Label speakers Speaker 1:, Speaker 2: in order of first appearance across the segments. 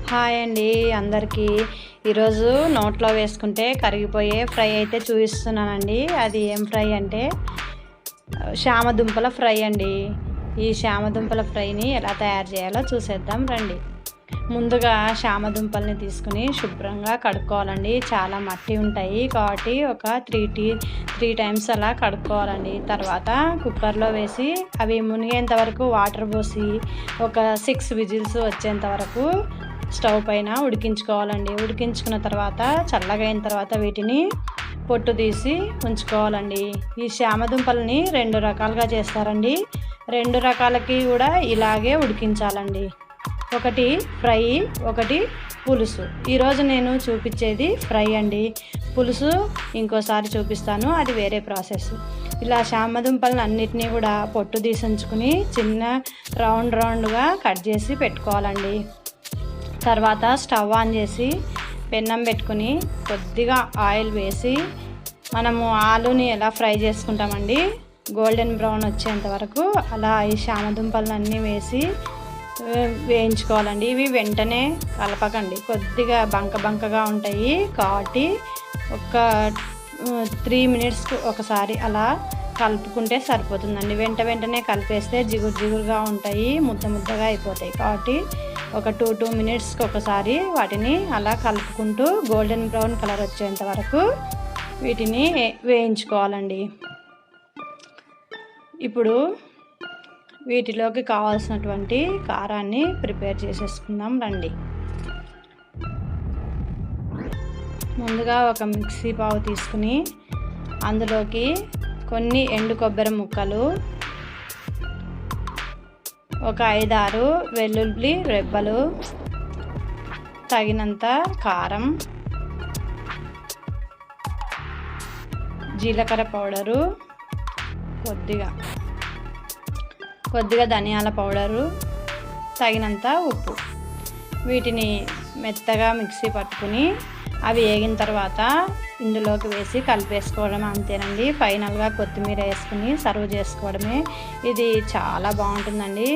Speaker 1: Hi అండి అందరికీ. ఈరోజు నోట్లో వేసుకుంటే కరిగిపోయే ఫ్రై అయితే చూపిస్తున్నానండి. అది ఏం ఫ్రై అంటే చామదుంపల ఫ్రై అండి. ఈ చామదుంపల ఫ్రైని ఎలా తయారు చేయాలో చూసేద్దాం రండి. ముందుగా చామదుంపల్ని తీసుకుని శుభ్రంగా కడుక్కోవాలండి. చాలా మట్టి ఉంటాయి కాబట్టి ఒక త్రీ టైమ్స్ అలా కడుక్కోవాలండి. తర్వాత కుక్కర్లో వేసి అవి మునిగేంత వరకు వాటర్ పోసి ఒక 6 విజిల్స్ వచ్చేంత వరకు స్టవ్ పైన ఉడికించుకోవాలండి. ఉడికించుకున్న తర్వాత చల్లగా అయిన తర్వాత వీటిని పొట్టు తీసి ఉంచుకోవాలండి. ఈ చామదుంపల్ని 2 రకాలుగా చేస్తారండి. 2 రకాలకి కూడా ఇలాగే ఉడికించాలండి. ఒకటి ఫ్రై, ఒకటి పులుసు. ఈరోజు నేను చూపించేది ఫ్రై అండి. పులుసు ఇంకోసారి చూపిస్తాను, అది వేరే ప్రాసెస్. ఇలా చామదుంపలను అన్నిటినీ కూడా పొట్టు తీసి ఉంచుకుని చిన్న రౌండ్గా కట్ చేసి పెట్టుకోవాలండి. తర్వాత స్టవ్ ఆన్ చేసి పెన్నం పెట్టుకుని కొద్దిగా ఆయిల్ వేసి మనము ఆలుని ఎలా ఫ్రై చేసుకుంటామండి, గోల్డెన్ బ్రౌన్ వచ్చేంత వరకు అలా ఈ చామదుంపలను అన్నీ వేసి వేయించుకోవాలండి. ఇవి వెంటనే కలపకండి, కొద్దిగా బంకగా ఉంటాయి కాబట్టి ఒక 3 మినిట్స్కి ఒకసారి అలా కలుపుకుంటే సరిపోతుందండి. వెంటనే కలిపేస్తే జిగురుగా ఉంటాయి, ముద్దగా అయిపోతాయి. కాబట్టి ఒక 2 మినిట్స్కి ఒకసారి వాటిని అలా కలుపుకుంటూ గోల్డెన్ బ్రౌన్ కలర్ వచ్చేంత వరకు వీటిని వేయించుకోవాలండి. ఇప్పుడు వీటిలోకి కావాల్సినటువంటి కారాన్ని ప్రిపేర్ చేసేసుకుందాం రండి. ముందుగా ఒక మిక్సీ పావు తీసుకుని అందులోకి కొన్ని ఎండు కొబ్బరి ముక్కలు, ఒక 5-6 వెల్లుల్లి రెబ్బలు, తగినంత కారం, జీలకర్ర పౌడరు, కొద్దిగా ధనియాల పౌడరు, తగినంత ఉప్పు. వీటిని మెత్తగా మిక్సీ పట్టుకుని అవి వేగిన తర్వాత ఇందులోకి వేసి కలిపేసుకోవడం, అంతేనండి. ఫైనల్గా కొత్తిమీర వేసుకుని సర్వ్ చేసుకోవడమే. ఇది చాలా బాగుంటుందండి.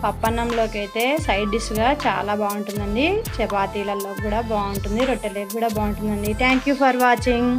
Speaker 1: పప్పన్నంలోకి అయితే సైడ్ డిష్గా చాలా బాగుంటుందండి. చపాతీలలో కూడా బాగుంటుంది, రొట్టెలకు కూడా బాగుంటుందండి. Thank you for watching.